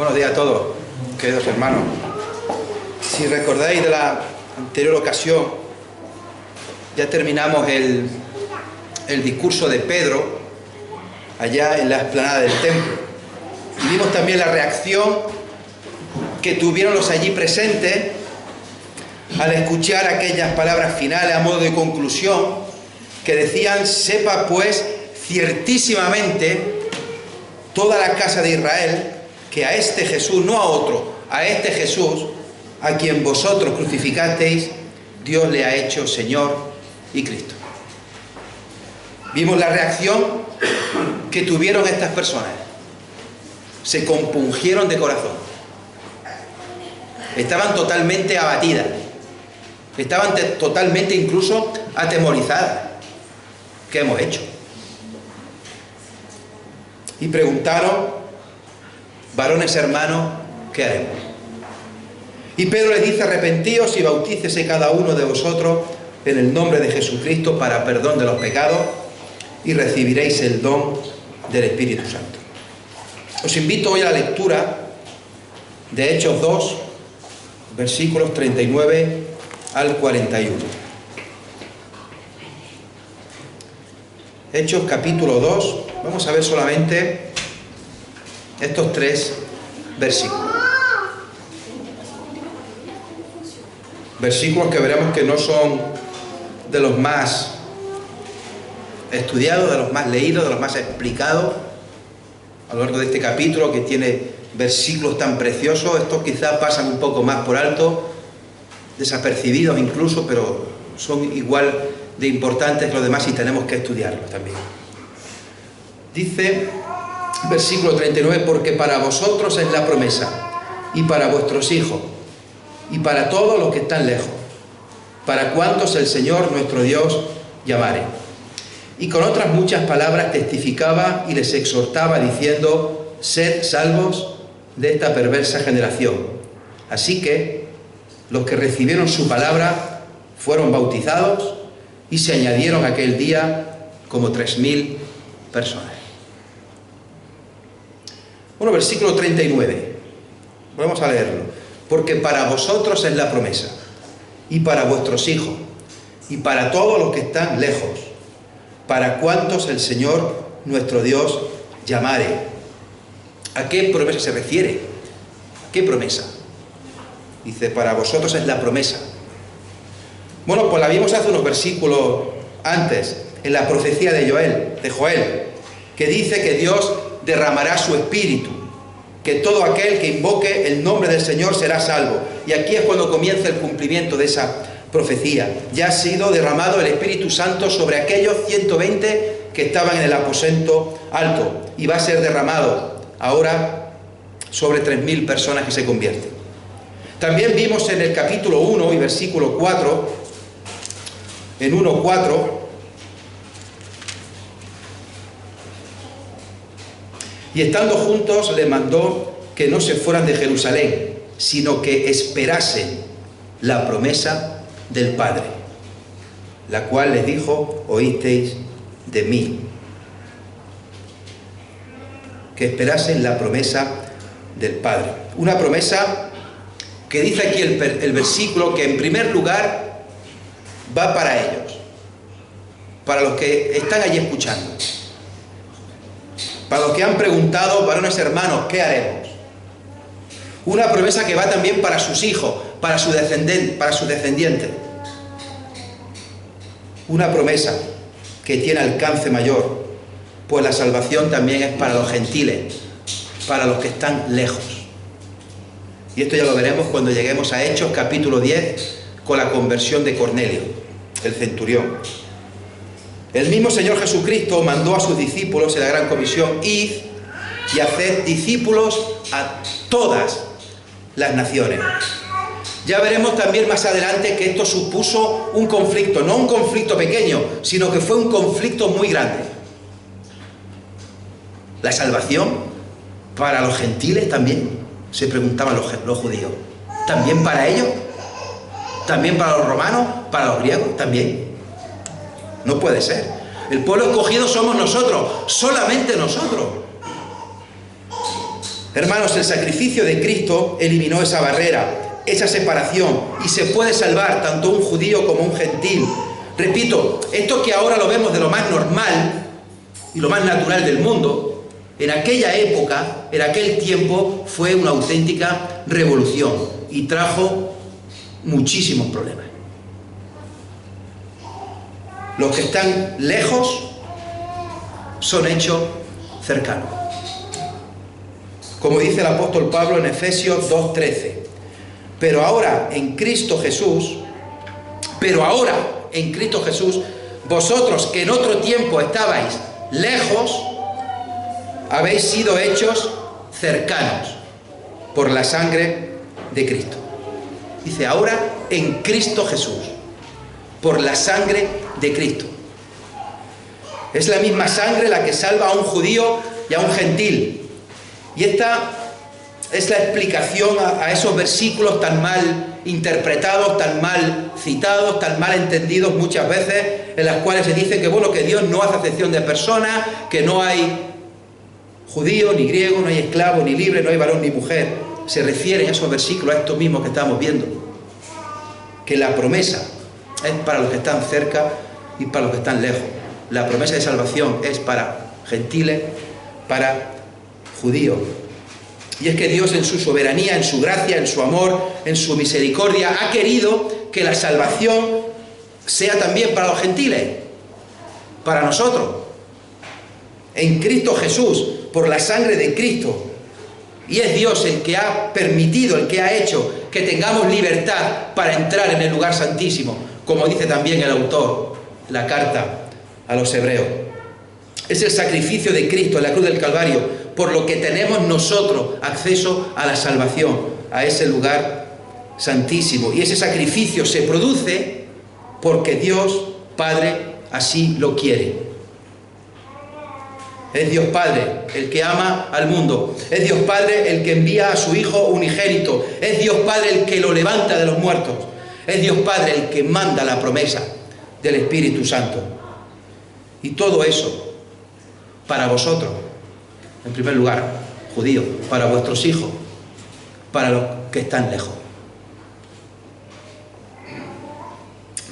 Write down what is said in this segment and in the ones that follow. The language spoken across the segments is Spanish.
Buenos días a todos, queridos hermanos. Si recordáis de la anterior ocasión, ya terminamos el discurso de Pedro allá en la explanada del templo. Y vimos también la reacción que tuvieron los allí presentes al escuchar aquellas palabras finales a modo de conclusión que decían: sepa pues ciertísimamente toda la casa de Israel que a este Jesús, no a otro, a este Jesús, a quien vosotros crucificasteis, Dios le ha hecho Señor y Cristo. Vimos la reacción que tuvieron estas personas. Se compungieron de corazón. Estaban totalmente abatidas. Estaban totalmente incluso atemorizadas. ¿Qué hemos hecho? Y preguntaron: varones hermanos, ¿qué haremos? Y Pedro les dice: arrepentíos y bautícese cada uno de vosotros en el nombre de Jesucristo para perdón de los pecados y recibiréis el don del Espíritu Santo. Os invito hoy a la lectura de Hechos 2, versículos 39 al 41. Hechos capítulo 2, vamos a ver solamente estos 3 versículos. Versículos que veremos que no son de los más estudiados, de los más leídos, de los más explicados a lo largo de este capítulo, que tiene versículos tan preciosos. Estos quizás pasan un poco más por alto, desapercibidos incluso, pero son igual de importantes que los demás y tenemos que estudiarlos también. Dice, versículo 39, porque para vosotros es la promesa, y para vuestros hijos, y para todos los que están lejos, para cuantos el Señor nuestro Dios llamare. Y con otras muchas palabras testificaba y les exhortaba diciendo: sed salvos de esta perversa generación. Así que los que recibieron su palabra fueron bautizados y se añadieron aquel día como 3.000 personas. Bueno, versículo 39. Vamos a leerlo. Porque para vosotros es la promesa, y para vuestros hijos, y para todos los que están lejos, para cuantos el Señor nuestro Dios llamare. ¿A qué promesa se refiere? ¿A qué promesa? Dice, para vosotros es la promesa. Bueno, pues la vimos hace unos versículos antes, en la profecía de Joel, que dice que Dios derramará su espíritu, que todo aquel que invoque el nombre del Señor será salvo. Y aquí es cuando comienza el cumplimiento de esa profecía. Ya ha sido derramado el Espíritu Santo sobre aquellos 120 que estaban en el aposento alto, y va a ser derramado ahora sobre 3.000 personas que se convierten. También vimos en el capítulo 1 y versículo 4, en 1:4, y estando juntos le mandó que no se fueran de Jerusalén, sino que esperasen la promesa del Padre, la cual les dijo: oísteis de mí. Que esperasen la promesa del Padre. Una promesa que dice aquí el versículo que en primer lugar va para ellos, para los que están allí escuchando, para los que han preguntado: varones hermanos, ¿qué haremos? Una promesa que va también para sus hijos, para sus descendientes. Una promesa que tiene alcance mayor, pues la salvación también es para los gentiles, para los que están lejos. Y esto ya lo veremos cuando lleguemos a Hechos capítulo 10, con la conversión de Cornelio, el centurión. El mismo Señor Jesucristo mandó a sus discípulos en la gran comisión: id y haced discípulos a todas las naciones. Ya veremos también más adelante que esto supuso un conflicto, no un conflicto pequeño, sino que fue un conflicto muy grande. La salvación para los gentiles también, se preguntaban los judíos. ¿También para ellos? ¿También para los romanos? ¿Para los griegos? También. No puede ser. El pueblo escogido somos nosotros, solamente nosotros. Hermanos, el sacrificio de Cristo eliminó esa barrera, esa separación, y se puede salvar tanto un judío como un gentil. Repito, esto que ahora lo vemos de lo más normal y lo más natural del mundo, en aquella época, en aquel tiempo, fue una auténtica revolución y trajo muchísimos problemas. Los que están lejos son hechos cercanos. Como dice el apóstol Pablo en Efesios 2:13, pero ahora en Cristo Jesús, vosotros que en otro tiempo estabais lejos, habéis sido hechos cercanos por la sangre de Cristo. Dice, ahora en Cristo Jesús, por la sangre de Cristo. Es la misma sangre la que salva a un judío y a un gentil. Y esta es la explicación a esos versículos tan mal interpretados, tan mal citados, tan mal entendidos muchas veces, en las cuales se dice que, bueno, que Dios no hace acepción de personas, que no hay judío ni griego, no hay esclavo ni libre, no hay varón ni mujer. Se refieren a esos versículos, a estos mismos que estamos viendo, que la promesa es para los que están cerca y para los que están lejos. La promesa de salvación es para gentiles, para judíos. Y es que Dios, en su soberanía, en su gracia, en su amor, en su misericordia, ha querido que la salvación sea también para los gentiles, para nosotros, en Cristo Jesús, por la sangre de Cristo. Y es Dios el que ha permitido, el que ha hecho que tengamos libertad para entrar en el lugar santísimo, como dice también el autor, la carta a los hebreos. Es el sacrificio de Cristo en la cruz del Calvario, por lo que tenemos nosotros acceso a la salvación, a ese lugar santísimo. Y ese sacrificio se produce porque Dios Padre así lo quiere. Es Dios Padre el que ama al mundo. Es Dios Padre el que envía a su Hijo unigénito. Es Dios Padre el que lo levanta de los muertos. Es Dios Padre el que manda la promesa del Espíritu Santo. Y todo eso para vosotros, en primer lugar, judíos, para vuestros hijos, para los que están lejos.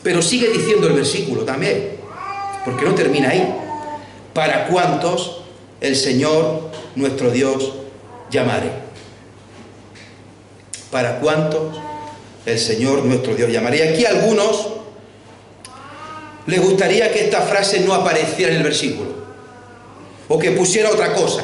Pero sigue diciendo el versículo también, porque no termina ahí. Para cuantos el Señor nuestro Dios llamare. Para cuantos el Señor nuestro Dios llamare. Y aquí a algunos les gustaría que esta frase no apareciera en el versículo, o que pusiera otra cosa.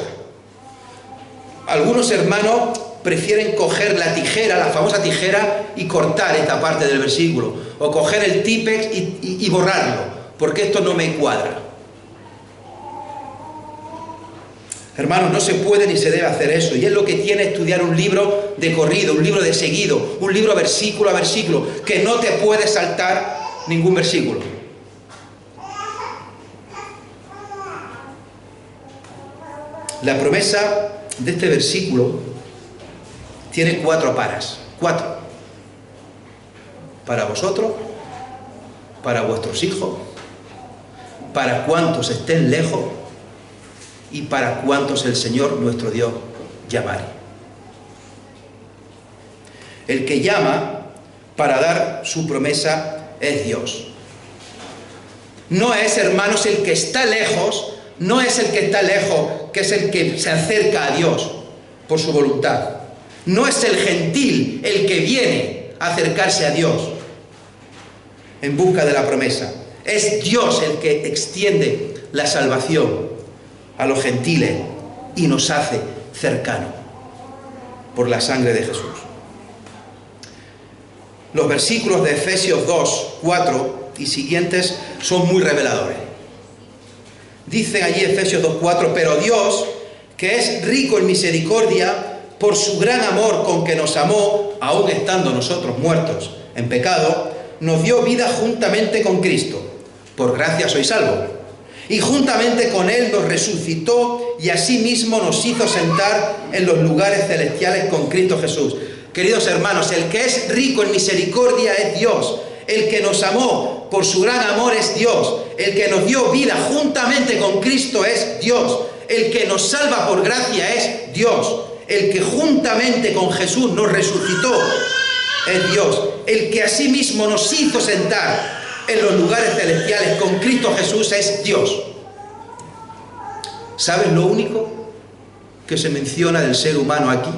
Algunos hermanos prefieren coger la tijera, la famosa tijera, y cortar esta parte del versículo, o coger el típex y borrarlo, porque esto no me cuadra. Hermanos, no se puede ni se debe hacer eso, y es lo que tiene estudiar un libro de corrido, un libro de seguido, un libro versículo a versículo, que no te puede saltar ningún versículo. La promesa de este versículo tiene 4 paras, 4. Para vosotros, para vuestros hijos, para cuantos estén lejos y para cuantos el Señor nuestro Dios llamare. El que llama para dar su promesa es Dios. No es, hermanos, el que está lejos, no es el que está lejos, que es el que se acerca a Dios por su voluntad. No es el gentil el que viene a acercarse a Dios en busca de la promesa. Es Dios el que extiende la salvación a los gentiles y nos hace cercanos por la sangre de Jesús. Los versículos de Efesios 2, 4 y siguientes son muy reveladores. Dicen allí Efesios 2, 4, pero Dios, que es rico en misericordia, por su gran amor con que nos amó, aun estando nosotros muertos en pecado, nos dio vida juntamente con Cristo. Por gracia sois salvos. Y juntamente con Él nos resucitó y asimismo nos hizo sentar en los lugares celestiales con Cristo Jesús. Queridos hermanos, el que es rico en misericordia es Dios. El que nos amó por su gran amor es Dios. El que nos dio vida juntamente con Cristo es Dios. El que nos salva por gracia es Dios. El que juntamente con Jesús nos resucitó es Dios. El que asimismo nos hizo sentar en los lugares celestiales con Cristo Jesús es Dios. ¿Sabes lo único que se menciona del ser humano aquí?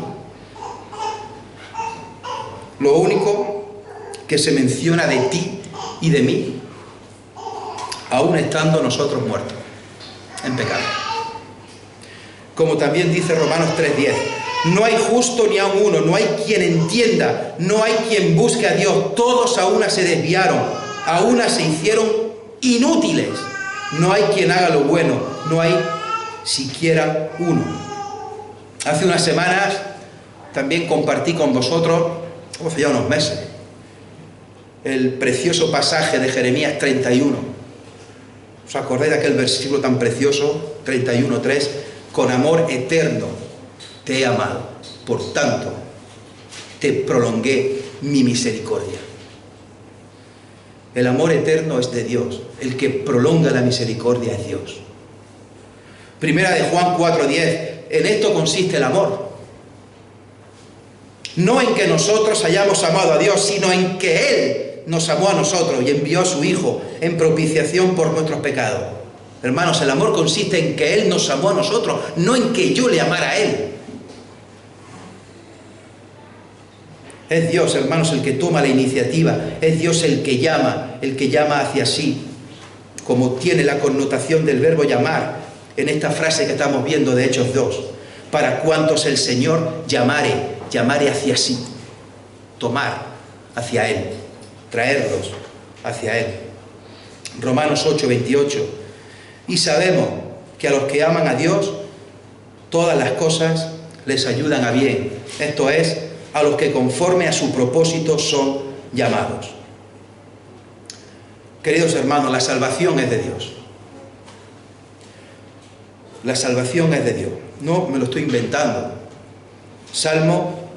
Lo único que se menciona de ti y de mí, aún estando nosotros muertos en pecado. Como también dice Romanos 3:10, no hay justo ni aun uno, no hay quien entienda, no hay quien busque a Dios, todos a una se desviaron, a una se hicieron inútiles, no hay quien haga lo bueno, no hay siquiera uno. Hace unas semanas también compartí con vosotros, hace ya unos meses, el precioso pasaje de Jeremías 31. ¿Os acordáis de aquel versículo tan precioso? 31:3, con amor eterno te he amado, por tanto te prolongué mi misericordia. El amor eterno es de Dios, el que prolonga la misericordia es Dios. Primera de Juan 4:10, en esto consiste el amor. No en que nosotros hayamos amado a Dios, sino en que Él nos amó a nosotros y envió a su Hijo en propiciación por nuestros pecados. Hermanos, el amor consiste en que Él nos amó a nosotros, no en que yo le amara a Él. Es Dios, hermanos, el que toma la iniciativa, es Dios el que llama hacia sí, como tiene la connotación del verbo llamar en esta frase que estamos viendo de Hechos 2. Para cuantos el Señor llamare hacia sí, tomar hacia Él, traerlos hacia Él. Romanos 8:28. Y sabemos que a los que aman a Dios, todas las cosas les ayudan a bien. Esto es, a los que conforme a su propósito son llamados. Queridos hermanos, la salvación es de Dios. La salvación es de Dios. No me lo estoy inventando. Salmo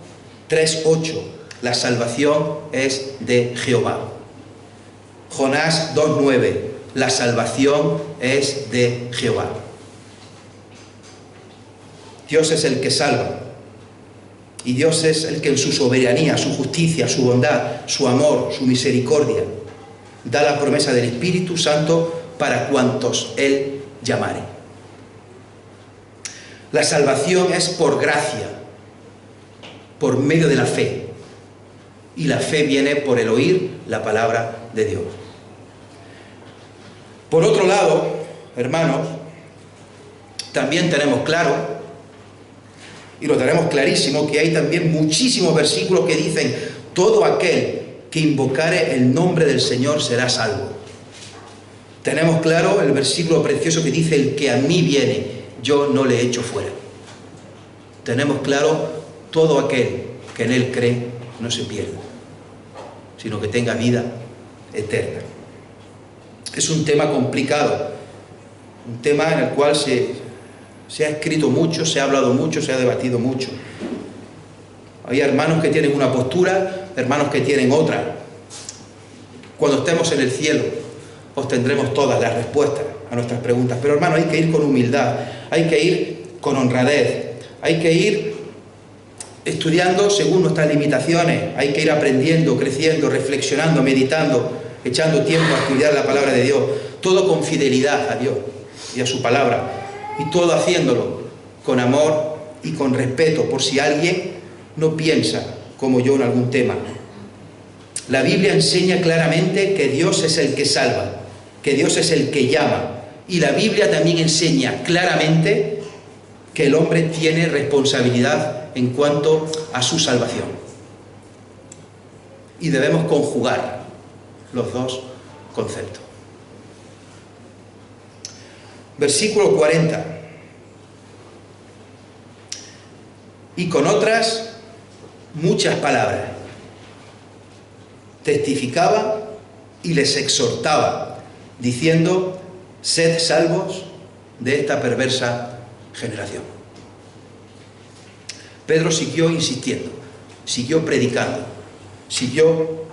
3:8. La salvación es de Jehová. Jonás 2:9. La salvación es de Jehová. Dios es el que salva. Y Dios es el que en su soberanía, su justicia, su bondad, su amor, su misericordia, da la promesa del Espíritu Santo para cuantos Él llamare. La salvación es por gracia, por medio de la fe. Y la fe viene por el oír la palabra de Dios. Por otro lado, hermanos, también tenemos claro, y lo tenemos clarísimo, que hay también muchísimos versículos que dicen: todo aquel que invocare el nombre del Señor será salvo. Tenemos claro el versículo precioso que dice: el que a mí viene, yo no le echo fuera. Tenemos claro: todo aquel que en Él cree no se pierda, sino que tenga vida eterna. Es un tema complicado, un tema en el cual se ha escrito mucho, se ha hablado mucho, se ha debatido mucho. Hay hermanos que tienen una postura, hermanos que tienen otra. Cuando estemos en el cielo, obtendremos todas las respuestas a nuestras preguntas. Pero hermanos, hay que ir con humildad, hay que ir con honradez, hay que ir estudiando según nuestras limitaciones, hay que ir aprendiendo, creciendo, reflexionando, meditando, echando tiempo a estudiar la palabra de Dios, todo con fidelidad a Dios y a su palabra, y todo haciéndolo con amor y con respeto, por si alguien no piensa como yo en algún tema. La Biblia enseña claramente que Dios es el que salva, que Dios es el que llama, y la Biblia también enseña claramente que el hombre tiene responsabilidad en cuanto a su salvación. Y debemos conjugar los dos conceptos. Versículo 40. Y con otras muchas palabras testificaba y les exhortaba, diciendo: sed salvos de esta perversa generación. Pedro siguió insistiendo, siguió predicando, siguió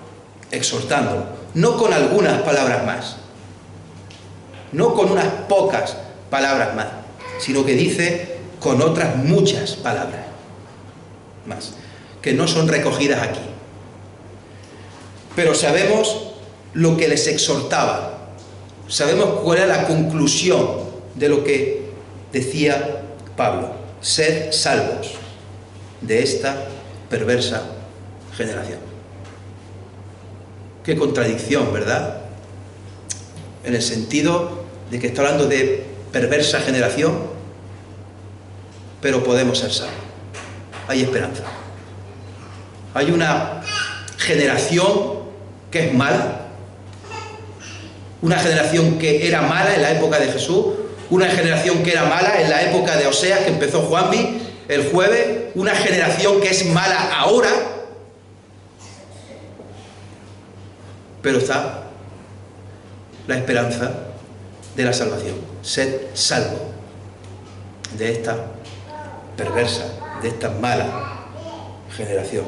exhortando, no con algunas palabras más, no con unas pocas palabras más, sino que dice: con otras muchas palabras. más, que no son recogidas aquí. Pero sabemos lo que les exhortaba, sabemos cuál era la conclusión de lo que decía Pablo: sed salvos de esta perversa generación. Qué contradicción, ¿verdad? En el sentido de que está hablando de perversa generación, pero podemos ser salvos. Hay esperanza. Hay una generación que es mala, una generación que era mala en la época de Jesús, una generación que era mala en la época de Oseas, que empezó Juanvi el jueves, una generación que es mala ahora, pero está la esperanza de la salvación. Sed salvo de esta perversa, de esta mala generación.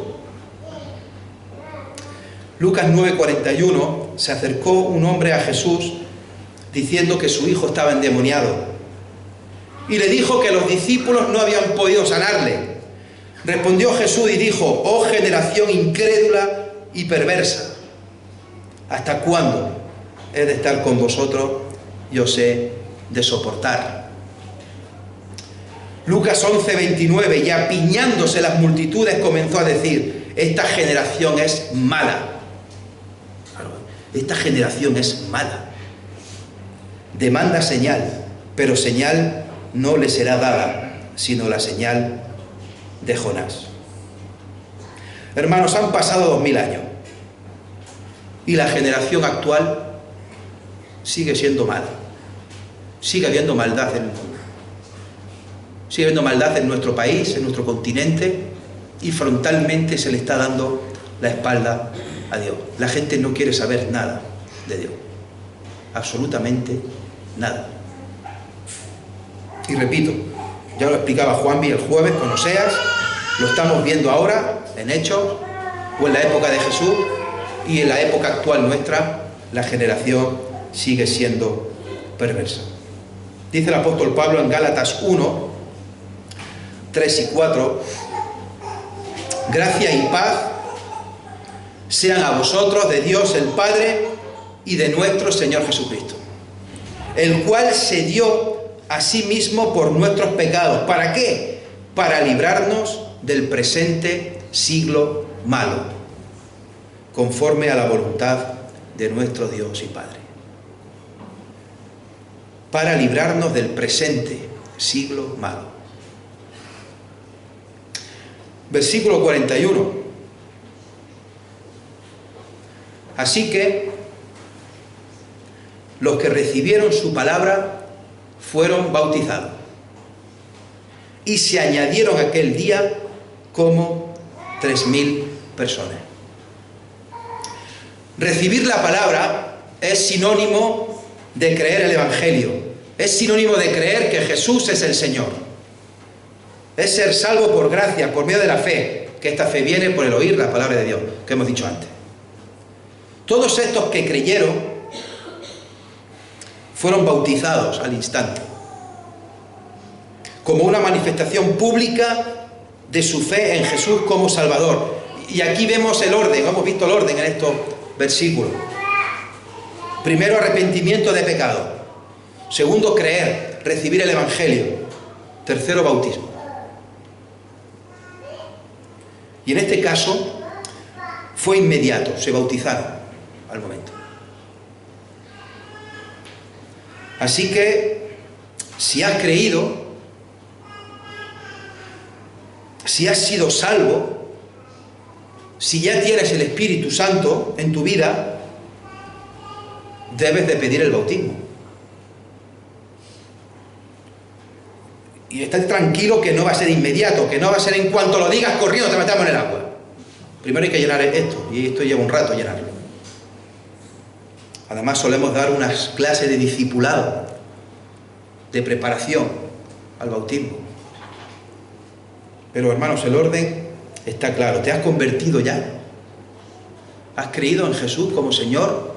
Lucas 9:41, se acercó un hombre a Jesús diciendo que su hijo estaba endemoniado y le dijo que los discípulos no habían podido sanarle. Respondió Jesús y dijo: oh generación incrédula y perversa, ¿hasta cuándo he de estar con vosotros y os he de soportar? Lucas 11:29, y apiñándose las multitudes comenzó a decir: esta generación es mala. Esta generación es mala. Demanda señal, pero señal no le será dada, sino la señal de Jonás. Hermanos, han pasado 2000 años y la generación actual sigue siendo mala. Sigue habiendo maldad en el mundo. Sigue habiendo maldad en nuestro país, en nuestro continente, y frontalmente se le está dando la espalda a Dios. La gente no quiere saber nada de Dios. Absolutamente nada. Y repito, ya lo explicaba Juanvi el jueves con Oseas, lo estamos viendo ahora en Hechos, o en la época de Jesús, y en la época actual nuestra, la generación sigue siendo perversa. Dice el apóstol Pablo en Gálatas 1, 3 y 4: gracia y paz sean a vosotros de Dios el Padre y de nuestro Señor Jesucristo, el cual se dio a sí mismo por nuestros pecados. ¿Para qué? Para librarnos del presente siglo malo, conforme a la voluntad de nuestro Dios y Padre. Para librarnos del presente siglo malo. Versículo 41. Así que los que recibieron su palabra fueron bautizados, y se añadieron aquel día como 3000 personas. Recibir la palabra es sinónimo de creer el Evangelio, es sinónimo de creer que Jesús es el Señor, es ser salvo por gracia, por medio de la fe, que esta fe viene por el oír la palabra de Dios, que hemos dicho antes. Todos estos que creyeron fueron bautizados al instante, como una manifestación pública de su fe en Jesús como Salvador. Y aquí vemos el orden, hemos visto el orden en estos versículos. Primero, arrepentimiento de pecado. Segundo, creer, recibir el Evangelio. Tercero, bautismo. Y en este caso fue inmediato, se bautizaron al momento. Así que, si has creído, si has sido salvo, si ya tienes el Espíritu Santo en tu vida, debes de pedir el bautismo. Y estás tranquilo que no va a ser inmediato, que no va a ser en cuanto lo digas corriendo te metamos en el agua. Primero hay que llenar esto, y esto lleva un rato llenarlo. Además solemos dar unas clases de discipulado, de preparación al bautismo. Pero hermanos, el orden está claro. ¿Te has convertido ya? ¿Has creído en Jesús como Señor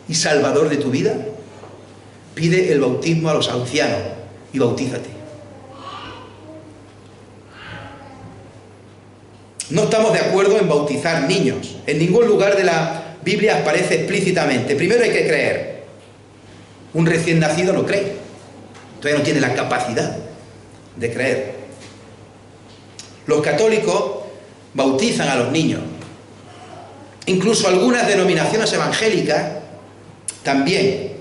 y Salvador de tu vida? Pide el bautismo a los ancianos y bautízate. No estamos de acuerdo en bautizar niños. En ningún lugar de la Biblia aparece explícitamente. Primero hay que creer. Un recién nacido no cree. Todavía no tiene la capacidad de creer. Los católicos bautizan a los niños. Incluso algunas denominaciones evangélicas también,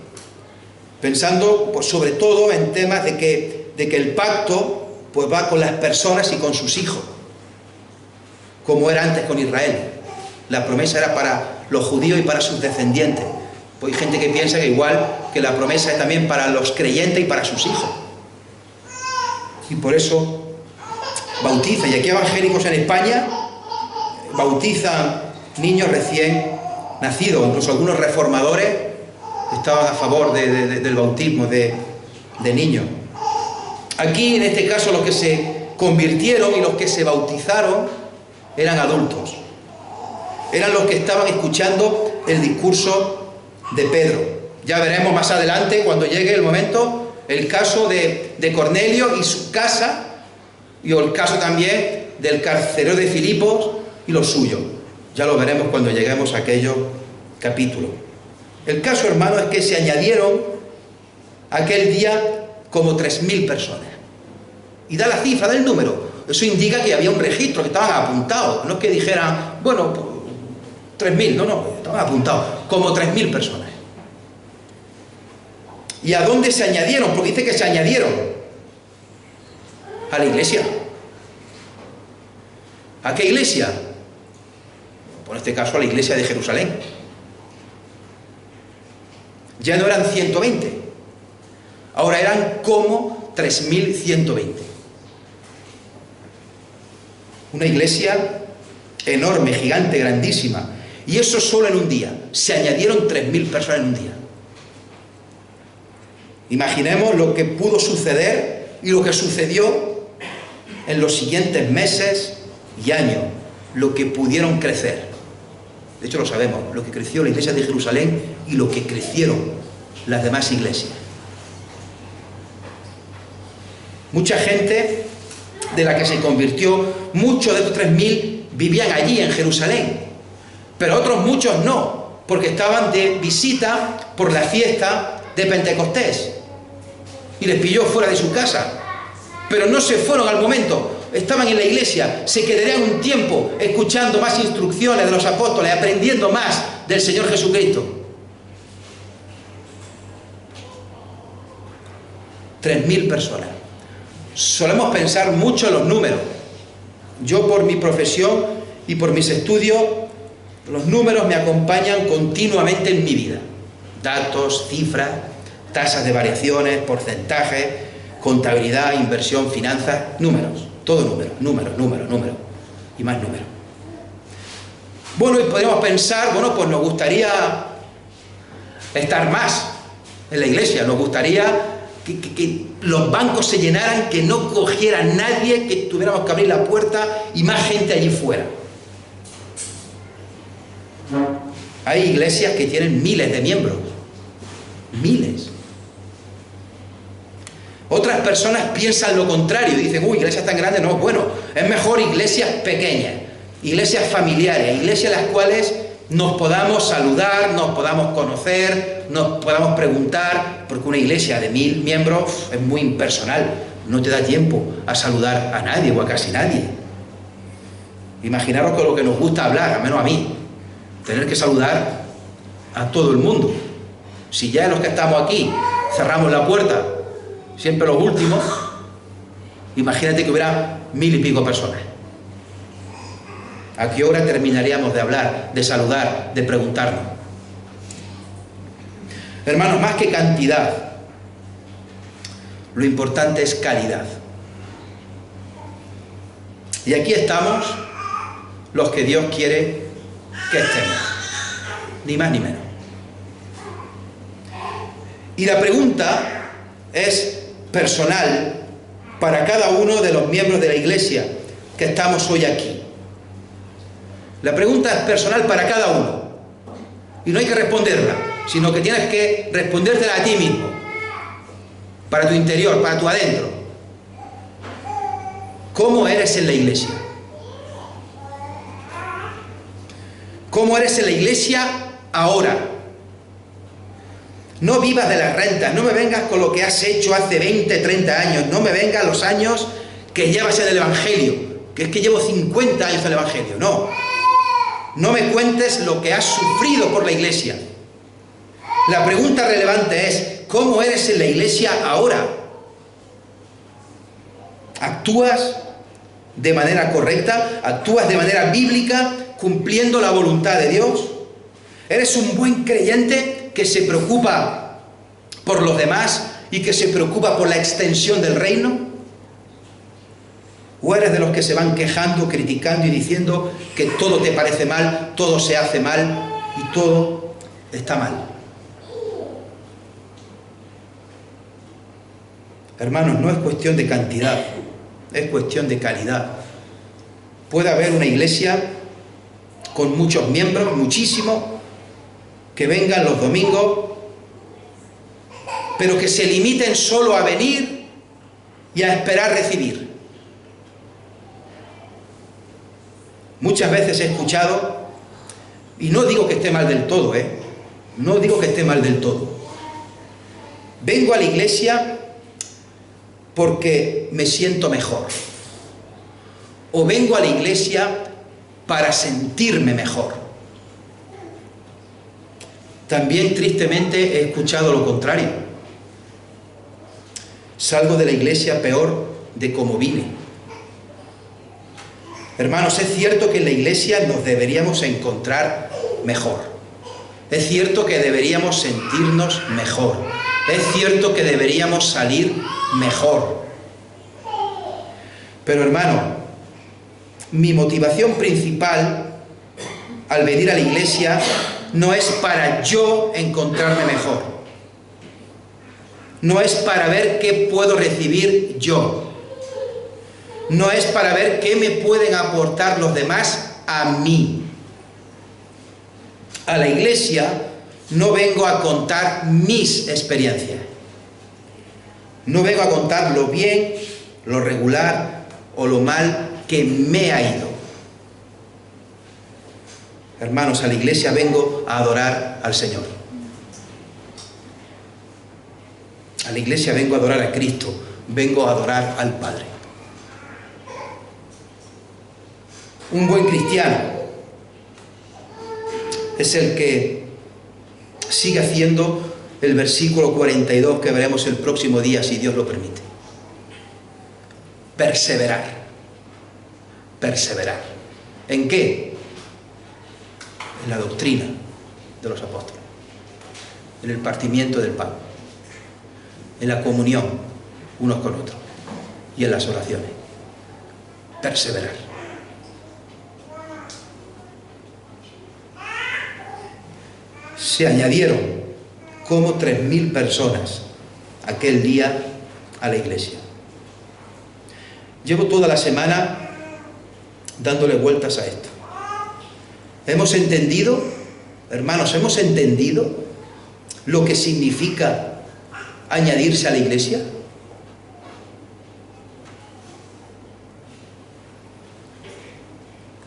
pensando pues, sobre todo en temas de que el pacto pues, va con las personas y con sus hijos, como era antes con Israel. La promesa era para los judíos y para sus descendientes. Pues hay gente que piensa que igual que la promesa es también para los creyentes y para sus hijos. Y por eso bautizan. Y aquí evangélicos en España bautizan niños recién nacidos. Incluso algunos reformadores estaban a favor del bautismo de niños. Aquí, en este caso, los que se convirtieron y los que se bautizaron eran adultos. Eran los que estaban escuchando el discurso de Pedro. Ya veremos más adelante, cuando llegue el momento, el caso de Cornelio y su casa, y el caso también del carcelero de Filipos y los suyos. Ya lo veremos cuando lleguemos a aquellos capítulos. El caso, hermano, es que se añadieron aquel día como 3.000 personas. Y da la cifra, da el número. Eso indica que había un registro, que estaban apuntados. No es que dijeran, bueno, pues, 3.000, no, estaban apuntados. Como 3.000 personas. ¿Y a dónde se añadieron? Porque dice que se añadieron a la iglesia. ¿A qué iglesia? Pues en este caso a la iglesia de Jerusalén. Ya no eran 120, ahora eran como 3.120. Una iglesia enorme, gigante, grandísima. Y eso solo en un día. Se añadieron 3.000 personas en un día. Imaginemos lo que pudo suceder y lo que sucedió en los siguientes meses y años. Lo que pudieron crecer. De hecho lo sabemos, lo que creció la iglesia de Jerusalén y lo que crecieron las demás iglesias. Mucha gente de la que se convirtió, muchos de estos 3.000 vivían allí en Jerusalén, pero otros muchos no, porque estaban de visita por la fiesta de Pentecostés y les pilló fuera de su casa, pero no se fueron al momento. Estaban en la iglesia, se quedarían un tiempo escuchando más instrucciones de los apóstoles, aprendiendo más del Señor Jesucristo. 3.000 personas. Solemos pensar mucho en los números. Yo, por mi profesión y por mis estudios, los números me acompañan continuamente en mi vida. Datos, cifras, tasas de variaciones, porcentajes, contabilidad, inversión, finanzas, números. Todo número. Y más números. Bueno, y podríamos pensar, bueno, pues nos gustaría estar más en la iglesia. Nos gustaría que los bancos se llenaran, que no cogiera nadie, que tuviéramos que abrir la puerta y más gente allí fuera. Hay iglesias que tienen miles de miembros. Miles. Otras personas piensan lo contrario, dicen, uy, iglesias tan grandes, no, bueno, es mejor iglesias pequeñas, iglesias familiares, iglesias en las cuales nos podamos saludar, nos podamos conocer, nos podamos preguntar, porque una iglesia de 1.000 miembros es muy impersonal, no te da tiempo a saludar a nadie o a casi nadie. Imaginaros con lo que nos gusta hablar, al menos a mí, tener que saludar a todo el mundo. Si ya los que estamos aquí cerramos la puerta, siempre los últimos, imagínate que hubiera 1.000 y pico personas. ¿A qué hora terminaríamos de hablar, de saludar, de preguntarnos? Hermanos, más que cantidad, lo importante es calidad. Y aquí estamos los que Dios quiere que estemos, ni más ni menos. Y la pregunta es personal para cada uno de los miembros de la iglesia que estamos hoy aquí. La pregunta es personal para cada uno y no hay que responderla, sino que tienes que respondértela a ti mismo, para tu interior, para tu adentro. ¿Cómo eres en la iglesia? ¿Cómo eres en la iglesia ahora? No vivas de las rentas, no me vengas con lo que has hecho hace 20, 30 años, no me vengas los años que llevas en el Evangelio, que es que llevo 50 años en el Evangelio, no. No me cuentes lo que has sufrido por la iglesia. La pregunta relevante es, ¿cómo eres en la iglesia ahora? ¿Actúas de manera correcta? ¿Actúas de manera bíblica, cumpliendo la voluntad de Dios? ¿Eres un buen creyente que se preocupa por los demás y que se preocupa por la extensión del reino? ¿O eres de los que se van quejando, criticando y diciendo que todo te parece mal, todo se hace mal y todo está mal? Hermanos, no es cuestión de cantidad, es cuestión de calidad. Puede haber una iglesia con muchos miembros, muchísimos, que vengan los domingos, pero que se limiten solo a venir y a esperar recibir. Muchas veces he escuchado, y no digo que esté mal del todo, no digo que esté mal del todo. Vengo a la iglesia porque me siento mejor. O vengo a la iglesia para sentirme mejor. También tristemente he escuchado lo contrario. Salgo de la iglesia peor de como vine. Hermanos, es cierto que en la iglesia nos deberíamos encontrar mejor. Es cierto que deberíamos sentirnos mejor. Es cierto que deberíamos salir mejor. Pero hermano, mi motivación principal al venir a la iglesia no es para yo encontrarme mejor. No es para ver qué puedo recibir yo. No es para ver qué me pueden aportar los demás a mí. A la iglesia no vengo a contar mis experiencias. No vengo a contar lo bien, lo regular o lo mal que me ha ido. Hermanos, a la iglesia vengo a adorar al Señor. A la iglesia vengo a adorar a Cristo. Vengo a adorar al Padre. Un buen cristiano es el que sigue haciendo el versículo 42 que veremos el próximo día, si Dios lo permite. Perseverar. Perseverar. ¿En qué? En la doctrina de los apóstoles, en el partimiento del pan, en la comunión unos con otros y en las oraciones. Perseverar. Se añadieron como 3.000 personas aquel día a la iglesia. Llevo toda la semana dándole vueltas a esto. Hemos entendido, hermanos, hemos entendido lo que significa añadirse a la iglesia.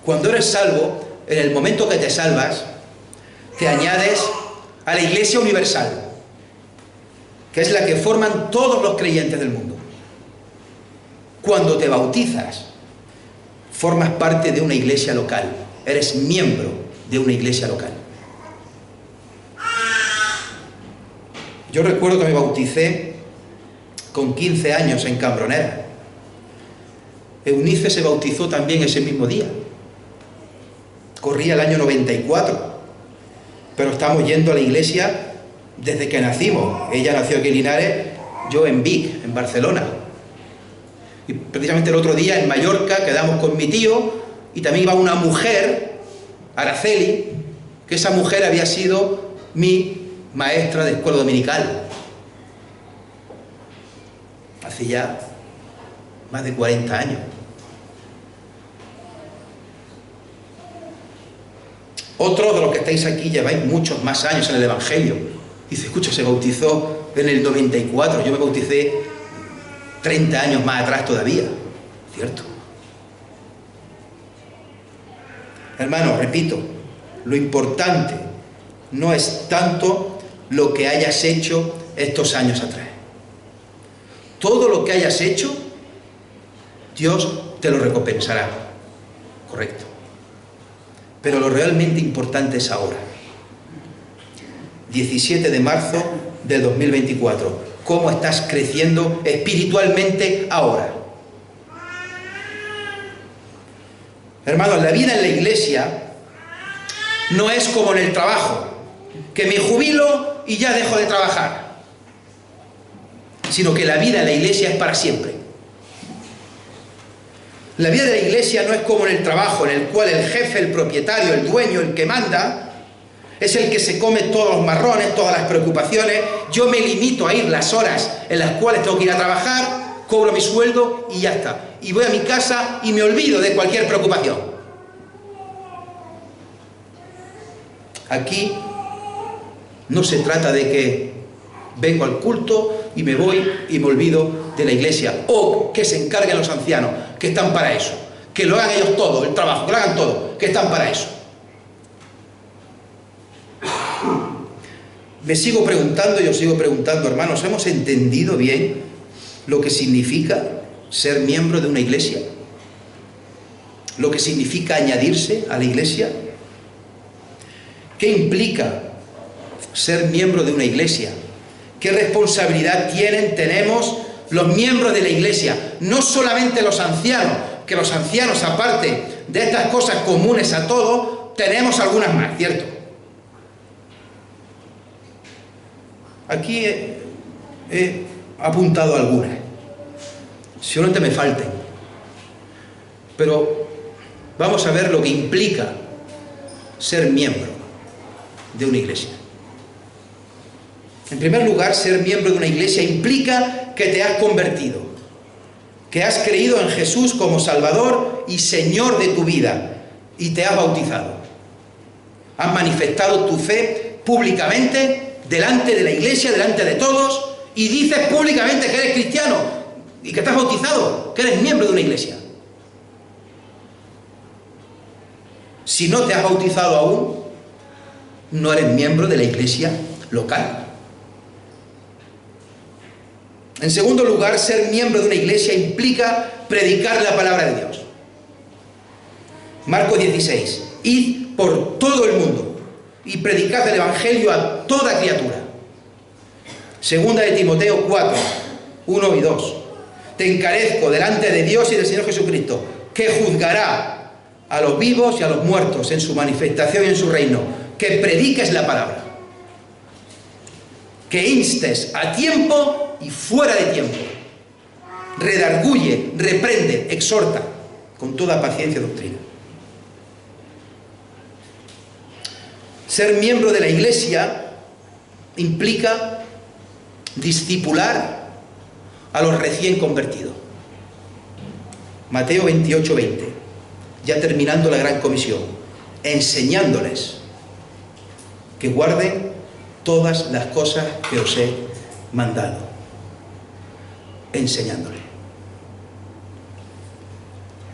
Cuando eres salvo, en el momento que te salvas, te añades a la Iglesia Universal, que es la que forman todos los creyentes del mundo. Cuando te bautizas, formas parte de una iglesia local, eres miembro de una iglesia local. Yo recuerdo que me bauticé con 15 años en Cambronera. Eunice se bautizó también ese mismo día. Corría el año 94. Pero estamos yendo a la iglesia desde que nacimos. Ella nació aquí en Linares, yo en Vic, en Barcelona. Y precisamente el otro día en Mallorca quedamos con mi tío y también iba una mujer, Araceli, que esa mujer había sido mi maestra de escuela dominical. Hace ya más de 40 años. Otros de los que estáis aquí lleváis muchos más años en el Evangelio. Dice, escucha, se bautizó en el 94, yo me bauticé 30 años más atrás todavía. ¿Cierto? Hermanos, repito, Lo importante no es tanto lo que hayas hecho estos años atrás. Todo lo que hayas hecho, Dios te lo recompensará. Correcto. Pero lo realmente importante es ahora. 17 de marzo del 2024. ¿Cómo estás creciendo espiritualmente ahora? Hermanos, la vida en la iglesia no es como en el trabajo, que me jubilo y ya dejo de trabajar, sino que la vida en la iglesia es para siempre. La vida de la iglesia no es como en el trabajo, en el cual el jefe, el propietario, el dueño, el que manda, es el que se come todos los marrones, todas las preocupaciones. Yo me limito a ir las horas en las cuales tengo que ir a trabajar, cobro mi sueldo y ya está. Y voy a mi casa y me olvido de cualquier preocupación. Aquí no se trata de que vengo al culto y me voy y me olvido de la iglesia. O que se encarguen los ancianos, que están para eso. Que lo hagan ellos todo, el trabajo, que lo hagan todo, que están para eso. Me sigo preguntando, yo sigo preguntando, hermanos, ¿hemos entendido bien lo que significa ser miembro de una iglesia? ¿Lo que significa añadirse a la iglesia? ¿Qué implica ser miembro de una iglesia? ¿Qué responsabilidad tenemos los miembros de la iglesia? No solamente los ancianos, que los ancianos, aparte de estas cosas comunes a todos, tenemos algunas más, ¿cierto? Aquí he apuntado algunas. Seguramente me falten. Pero vamos a ver lo que implica ser miembro de una iglesia. En primer lugar, ser miembro de una iglesia implica que te has convertido, que has creído en Jesús como Salvador y Señor de tu vida y te has bautizado. Has manifestado tu fe públicamente delante de la iglesia, delante de todos, y dices públicamente que eres cristiano y que estás bautizado, que eres miembro de una iglesia. Si no te has bautizado aún, no eres miembro de la iglesia local. En segundo lugar, ser miembro de una iglesia implica predicar la palabra de Dios. Marcos 16. Id por todo el mundo y predicad el evangelio a toda criatura. Segunda de Timoteo 4, 1 y 2. Te encarezco delante de Dios y del Señor Jesucristo, que juzgará a los vivos y a los muertos en su manifestación y en su reino, que prediques la palabra, que instes a tiempo y fuera de tiempo, redarguye, reprende, exhorta con toda paciencia y doctrina. Ser miembro de la iglesia implica discipular a los recién convertidos. Mateo 28, 20. Ya terminando la gran comisión, enseñándoles que guarden todas las cosas que os he mandado. Enseñándoles.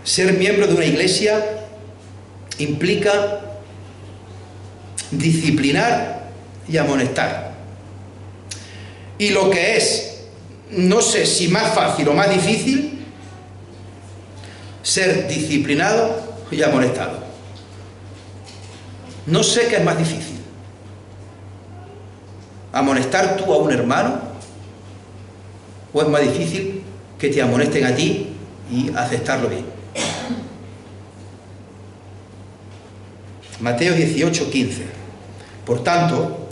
Ser miembro de una iglesia implica disciplinar y amonestar. Y lo que es, no sé si más fácil o más difícil, ser disciplinado y amonestado. No sé qué es más difícil. ¿Amonestar tú a un hermano? ¿O es más difícil que te amonesten a ti y aceptarlo bien? Mateo 18, 15. Por tanto,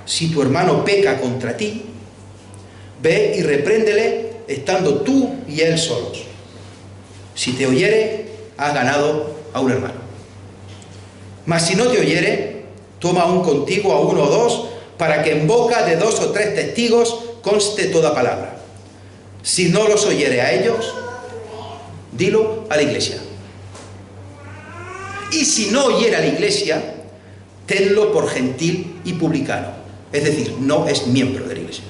si tu hermano peca contra ti, ve y repréndele estando tú y él solos. Si te oyere, has ganado a un hermano. Mas si no te oyere, toma aún contigo a uno o dos, para que en boca de 2 o 3 testigos conste toda palabra. Si no los oyere a ellos, dilo a la iglesia. Y si no oyere a la iglesia, tenlo por gentil y publicano. Es decir, no es miembro de la iglesia.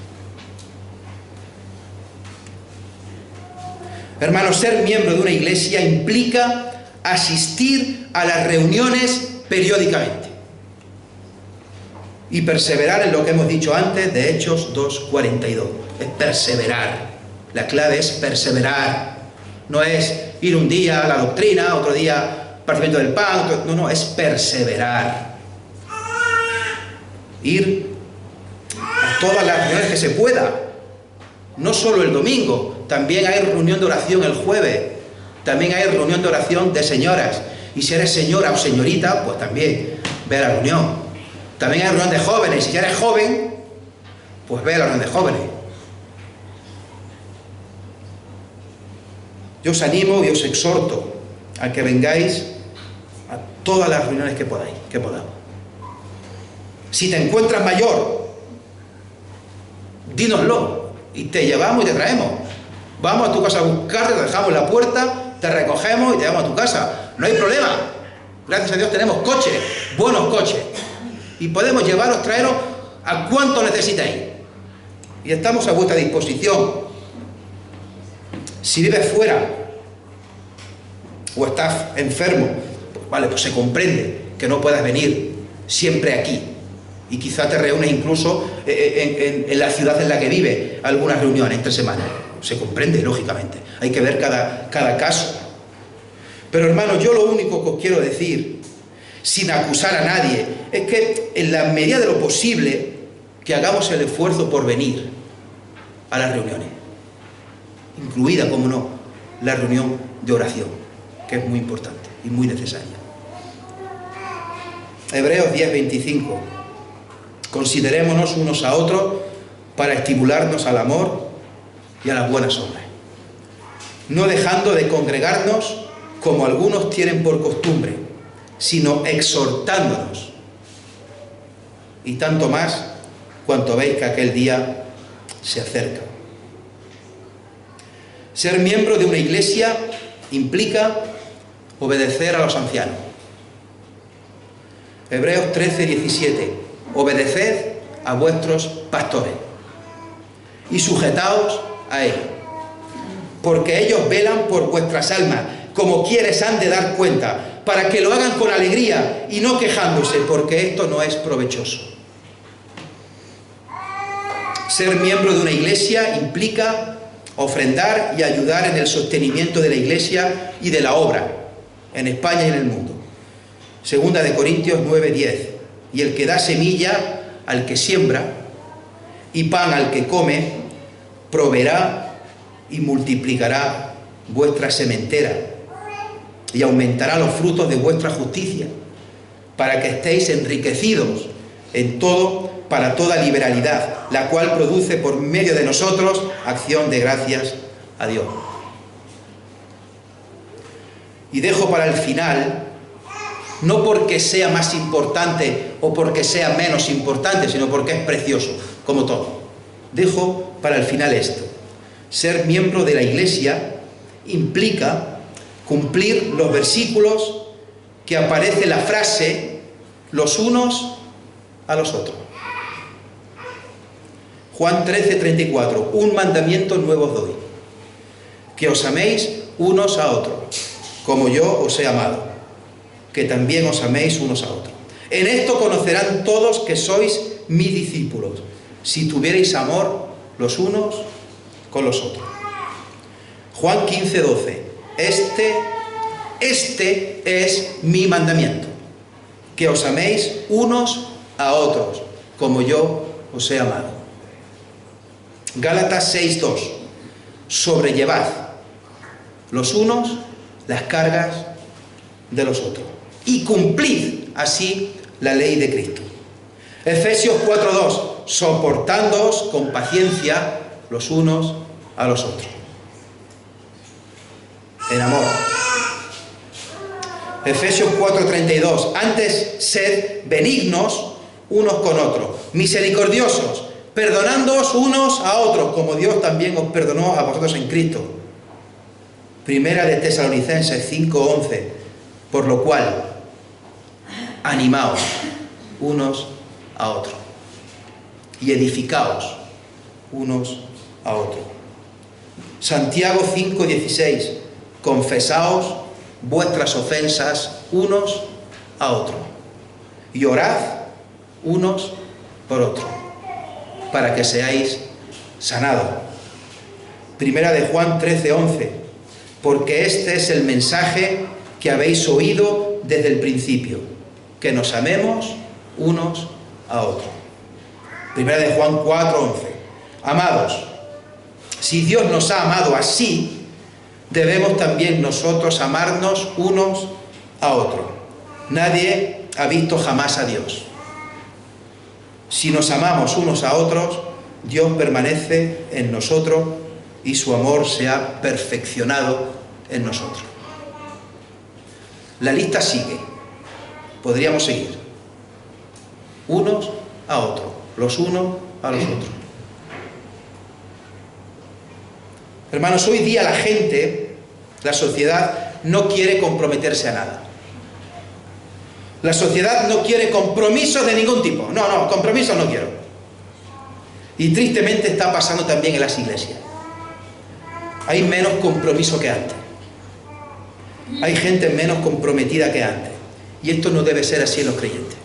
Hermanos, ser miembro de una iglesia implica asistir a las reuniones periódicamente. y perseverar en lo que hemos dicho antes de Hechos 2:42. Es perseverar. La clave es perseverar. No es ir un día a la doctrina, otro día partimiento del pan, no, es perseverar. Ir a todas las reuniones que se pueda. No solo el domingo, también hay reunión de oración el jueves, también hay reunión de oración de señoras. Y si eres señora o señorita, pues también ve a la reunión. También hay reunión de jóvenes. Si eres joven, pues ve a la reunión de jóvenes. Yo os animo y os exhorto a que vengáis a todas las reuniones que podáis, que podamos. Si te encuentras mayor, dínoslo y te llevamos y te traemos. Vamos a tu casa a buscarte, te dejamos en la puerta, te recogemos y te llevamos a tu casa. No hay problema. Gracias a Dios tenemos coches, buenos coches. Y podemos llevaros, traeros a cuanto necesitéis. Y estamos a vuestra disposición. Si vives fuera o estás enfermo, pues vale, pues se comprende que no puedas venir siempre aquí. Y quizá te reúnes incluso en la ciudad en la que vives, algunas reuniones entre semanas. Se comprende, lógicamente. Hay que ver cada caso. Pero hermanos, yo lo único que os quiero decir, sin acusar a nadie, es que en la medida de lo posible, que hagamos el esfuerzo por venir a las reuniones. Incluida, como no, la reunión de oración, que es muy importante y muy necesaria. Hebreos 10:25. Considerémonos unos a otros para estimularnos al amor y a las buenas obras, no dejando de congregarnos como algunos tienen por costumbre, sino exhortándonos, y tanto más cuanto veis que aquel día se acerca. Ser miembro de una iglesia implica obedecer a los ancianos. Hebreos 13:17. Obedeced a vuestros pastores y sujetaos a ellos, porque ellos velan por vuestras almas, como quienes han de dar cuenta, para que lo hagan con alegría y no quejándose, porque esto no es provechoso. Ser miembro de una iglesia implica ofrendar y ayudar en el sostenimiento de la iglesia y de la obra, en España y en el mundo. Segunda de Corintios 9:10. Y el que da semilla al que siembra y pan al que come, proveerá y multiplicará vuestra sementera y aumentará los frutos de vuestra justicia, para que estéis enriquecidos en todo, para toda liberalidad, la cual produce por medio de nosotros acción de gracias a Dios. Y dejo para el final, no porque sea más importante o porque sea menos importante, sino porque es precioso, como todo. Dejo para el final esto. Ser miembro de la iglesia implica cumplir los versículos que aparece la frase los unos a los otros. Juan 13:34. Un mandamiento nuevo os doy, que os améis unos a otros, como yo os he amado, que también os améis unos a otros. En esto conocerán todos que sois mis discípulos, si tuvierais amor los unos con los otros. Juan 15:12. Este es mi mandamiento, que os améis unos a otros, como yo os he amado. Gálatas 6:2. Sobrellevad los unos las cargas de los otros y cumplid así la ley de Cristo. Efesios 4:2. Soportándoos con paciencia los unos a los otros, en amor. Efesios 4:32. Antes sed benignos unos con otros, misericordiosos, perdonándoos unos a otros, como Dios también os perdonó a vosotros en Cristo. Primera de Tesalonicenses 5:11. Por lo cual, animaos unos a otros y edificaos unos a otros. Santiago 5:16. Confesaos vuestras ofensas unos a otros y orad unos por otro, para que seáis sanados. Primera de Juan 13:11, porque este es el mensaje que habéis oído desde el principio, que nos amemos unos a otros. Primera de Juan 4:11, amados, si Dios nos ha amado así, debemos también nosotros amarnos unos a otros. Nadie ha visto jamás a Dios. Si nos amamos unos a otros, Dios permanece en nosotros y su amor se ha perfeccionado en nosotros. La lista sigue. Podríamos seguir. Unos a otros, los unos a los otros. Hermanos, hoy día la gente, la sociedad, no quiere comprometerse a nada. La sociedad no quiere compromisos de ningún tipo. No, compromisos no quiero. Y tristemente está pasando también en las iglesias. Hay menos compromiso que antes. Hay gente menos comprometida que antes. Y esto no debe ser así en los creyentes.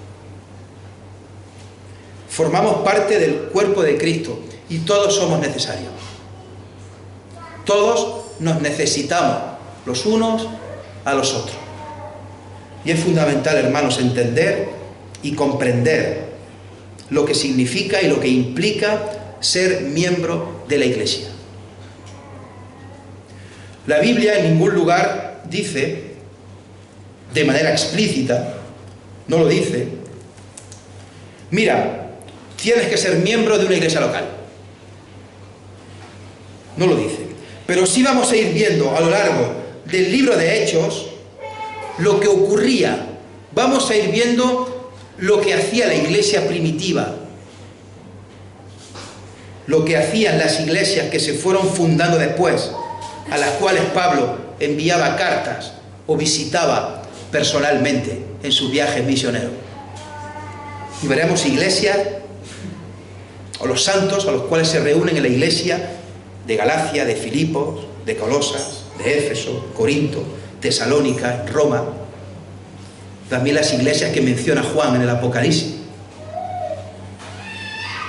Formamos parte del cuerpo de Cristo y todos somos necesarios. Todos nos necesitamos los unos a los otros. Y es fundamental, hermanos, entender y comprender lo que significa y lo que implica ser miembro de la iglesia. La Biblia en ningún lugar dice, de manera explícita, no lo dice, mira, tienes que ser miembro de una iglesia local. No lo dice. Pero sí vamos a ir viendo a lo largo del libro de Hechos lo que ocurría. Vamos a ir viendo lo que hacía la iglesia primitiva, lo que hacían las iglesias que se fueron fundando después, a las cuales Pablo enviaba cartas o visitaba personalmente en sus viajes misioneros. Y veremos iglesias, o los santos a los cuales se reúnen en la iglesia de Galacia, de Filipos, de Colosas, de Éfeso, Corinto, Tesalónica, Roma. También las iglesias que menciona Juan en el Apocalipsis.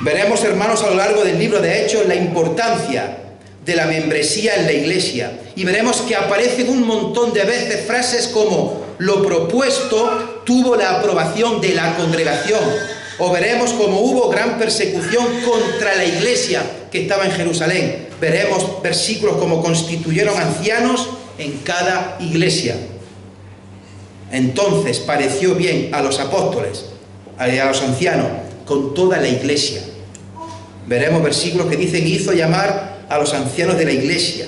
Veremos, hermanos, a lo largo del libro de Hechos la importancia de la membresía en la iglesia. Y veremos que aparecen un montón de veces frases como lo propuesto tuvo la aprobación de la congregación. O veremos cómo hubo gran persecución contra la iglesia que estaba en Jerusalén. Veremos versículos como constituyeron ancianos en cada iglesia. Entonces pareció bien a los apóstoles, a los ancianos, con toda la iglesia. Veremos versículos que dicen, hizo llamar a los ancianos de la iglesia.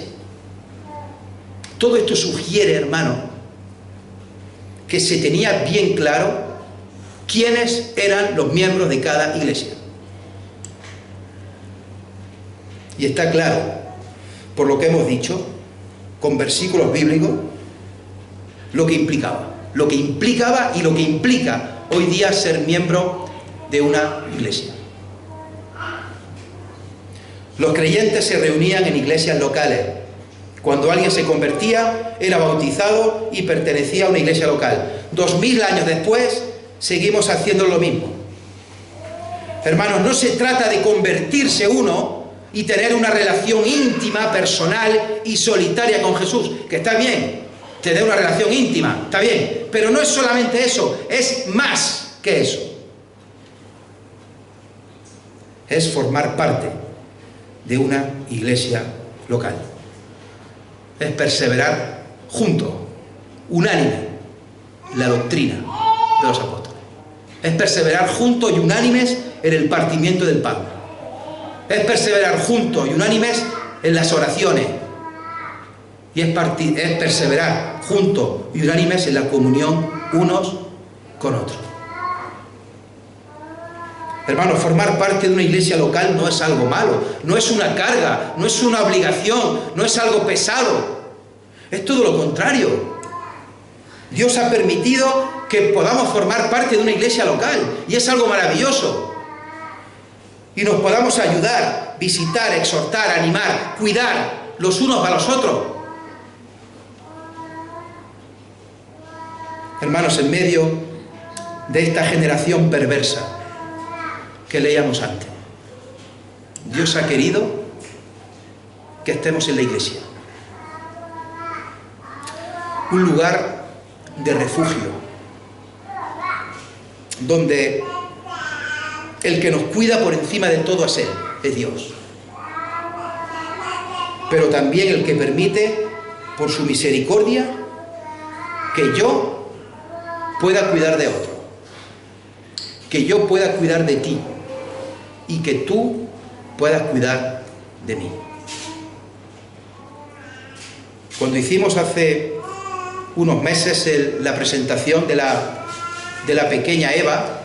Todo esto sugiere, hermano, que se tenía bien claro quiénes eran los miembros de cada iglesia. Y está claro, por lo que hemos dicho, con versículos bíblicos, lo que implicaba y lo que implica hoy día ser miembro de una iglesia. Los creyentes se reunían en iglesias locales. Cuando alguien se convertía, era bautizado y pertenecía a una iglesia local. 2000 años después, seguimos haciendo lo mismo. Hermanos, no se trata de convertirse uno y tener una relación íntima, personal y solitaria con Jesús, que está bien, tener una relación íntima, está bien, pero no es solamente eso, es más que eso. Es formar parte de una iglesia local. Es perseverar juntos, unánime, la doctrina de los apóstoles. Es perseverar juntos y unánimes en el partimiento del pan. Es perseverar juntos y unánimes en las oraciones. Y es perseverar juntos y unánimes en la comunión unos con otros. Hermanos, formar parte de una iglesia local no es algo malo, no es una carga, no es una obligación, no es algo pesado. Es todo lo contrario. Dios ha permitido que podamos formar parte de una iglesia local y es algo maravilloso. Y nos podamos ayudar, visitar, exhortar, animar, cuidar los unos a los otros. Hermanos, en medio de esta generación perversa que leíamos antes. Dios ha querido que estemos en la iglesia. Un lugar de refugio, donde el que nos cuida por encima de todo es Él, es Dios. Pero también el que permite, por su misericordia, que yo pueda cuidar de otro, que yo pueda cuidar de ti y que tú puedas cuidar de mí. Cuando hicimos hace unos meses la presentación de la pequeña Eva,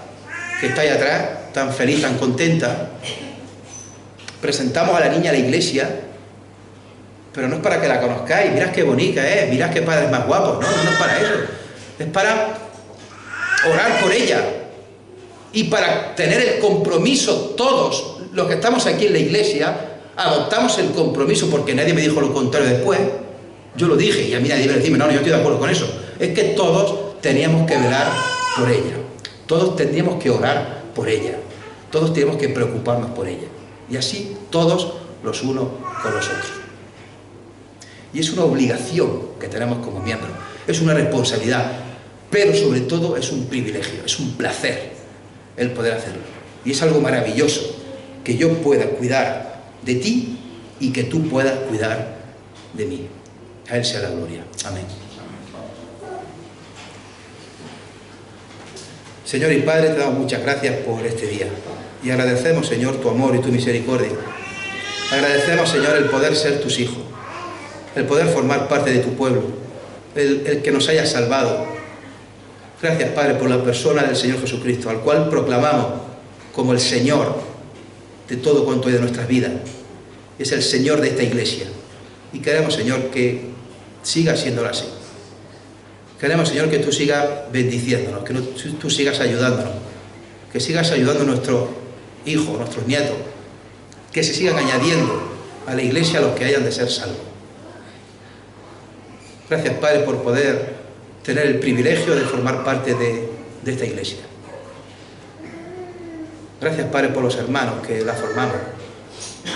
que está ahí atrás, tan feliz, tan contenta, presentamos a la niña a la iglesia, pero no es para que la conozcáis, mirad qué bonita es, mirad qué padres más guapos, no es para eso, es para orar por ella y para tener el compromiso. Todos los que estamos aquí en la iglesia adoptamos el compromiso, porque nadie me dijo lo contrario después. Yo lo dije y a mí nadie me decía, no, yo estoy de acuerdo con eso. Es que todos teníamos que velar por ella, todos teníamos que orar por ella, todos teníamos que preocuparnos por ella, y así todos los unos con los otros. Y es una obligación que tenemos como miembros, es una responsabilidad, pero sobre todo es un privilegio, es un placer el poder hacerlo. Y es algo maravilloso que yo pueda cuidar de ti y que tú puedas cuidar de mí. A Él sea la gloria. Amén. Señor y Padre, te damos muchas gracias por este día. Y agradecemos, Señor, tu amor y tu misericordia. Agradecemos, Señor, el poder ser tus hijos, el poder formar parte de tu pueblo, el que nos hayas salvado. Gracias, Padre, por la persona del Señor Jesucristo, al cual proclamamos como el Señor de todo cuanto hay de nuestras vidas. Es el Señor de esta iglesia. Y queremos, Señor, que siga siéndolo así. Queremos, Señor, que tú sigas bendiciéndonos, que tú sigas ayudándonos, que sigas ayudando a nuestros hijos, a nuestros nietos, que se sigan añadiendo a la iglesia a los que hayan de ser salvos. Gracias, Padre, por poder tener el privilegio de formar parte de esta iglesia. Gracias, Padre, por los hermanos que la formamos.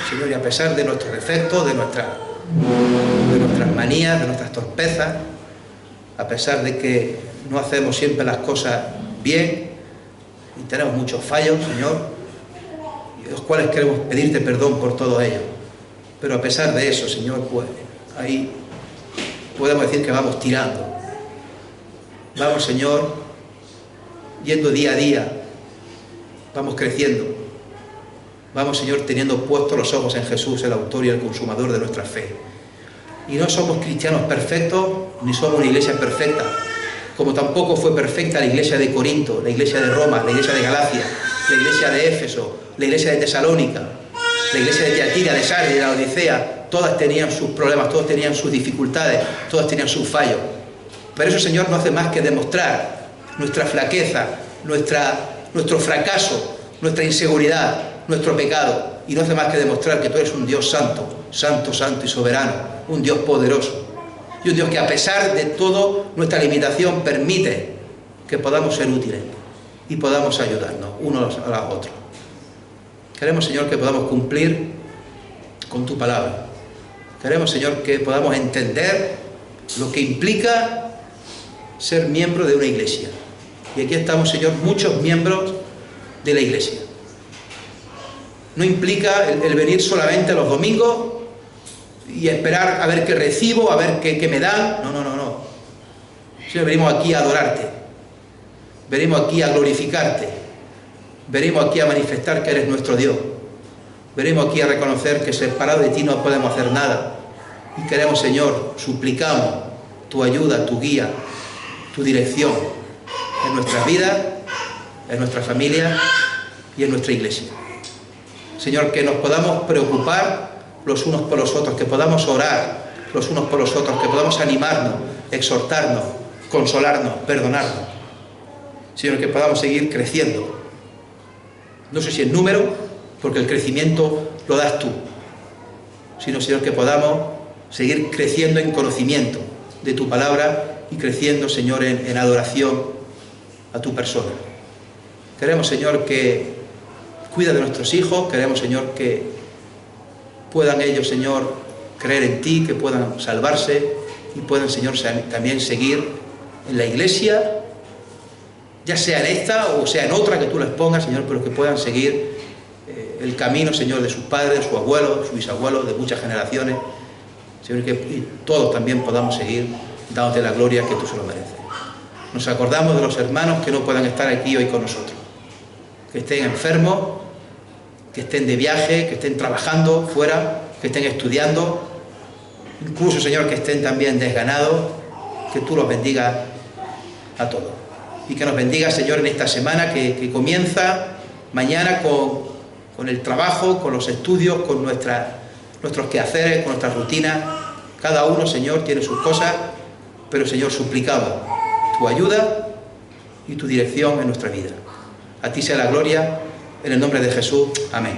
Señor, y a pesar de nuestros defectos, de nuestras manías, de nuestras torpezas, a pesar de que no hacemos siempre las cosas bien y tenemos muchos fallos, Señor, y de los cuales queremos pedirte perdón por todo ello. Pero a pesar de eso, Señor, pues ahí podemos decir que vamos tirando. Vamos, Señor, yendo día a día, vamos creciendo. Vamos, Señor, teniendo puestos los ojos en Jesús, el autor y el consumador de nuestra fe. Y no somos cristianos perfectos, ni somos una iglesia perfecta, como tampoco fue perfecta la iglesia de Corinto, la iglesia de Roma, la iglesia de Galacia, la iglesia de Éfeso, la iglesia de Tesalónica, la iglesia de Tiatira, de Sardis, de la Odisea. Todas tenían sus problemas, todas tenían sus dificultades, todas tenían sus fallos. Pero eso, Señor, no hace más que demostrar nuestra flaqueza, nuestro fracaso, nuestra inseguridad, nuestro pecado, y no hace más que demostrar que tú eres un Dios santo, santo, santo y soberano, un Dios poderoso, y un Dios que a pesar de toda nuestra limitación permite que podamos ser útiles y podamos ayudarnos unos a los otros. Queremos, Señor, que podamos cumplir con tu palabra. Queremos, Señor, que podamos entender lo que implica ser miembro de una iglesia. Y aquí estamos, Señor, muchos miembros de la iglesia. No implica el venir solamente los domingos y esperar a ver qué recibo, a ver qué me dan. No. Señor, venimos aquí a adorarte. Venimos aquí a glorificarte. Venimos aquí a manifestar que eres nuestro Dios. Venimos aquí a reconocer que separado de ti no podemos hacer nada. Y queremos, Señor, suplicamos tu ayuda, tu guía, tu dirección en nuestras vidas, en nuestra familia y en nuestra iglesia. Señor, que nos podamos preocupar los unos por los otros, que podamos orar los unos por los otros, que podamos animarnos, exhortarnos, consolarnos, perdonarnos. Señor, que podamos seguir creciendo. No sé si en número, porque el crecimiento lo das tú, sino, Señor, que podamos seguir creciendo en conocimiento de tu palabra y creciendo, Señor, en adoración a tu persona. Queremos, Señor, que Cuida de nuestros hijos, queremos, Señor, que puedan ellos, Señor, creer en ti, que puedan salvarse y puedan, Señor, también seguir en la iglesia, ya sea en esta o sea en otra que tú les pongas, Señor, pero que puedan seguir el camino, Señor, de sus padres, de sus abuelos, sus bisabuelos, de muchas generaciones, Señor, que todos también podamos seguir dándote la gloria que tú se lo mereces. Nos acordamos de los hermanos que no puedan estar aquí hoy con nosotros, que estén enfermos, que estén de viaje, que estén trabajando fuera, que estén estudiando, incluso, Señor, que estén también desganados, que tú los bendigas a todos. Y que nos bendiga, Señor, en esta semana que comienza mañana con el trabajo, con los estudios, con nuestros quehaceres, con nuestra rutina. Cada uno, Señor, tiene sus cosas, pero, Señor, suplicamos tu ayuda y tu dirección en nuestra vida. A ti sea la gloria, en el nombre de Jesús. Amén.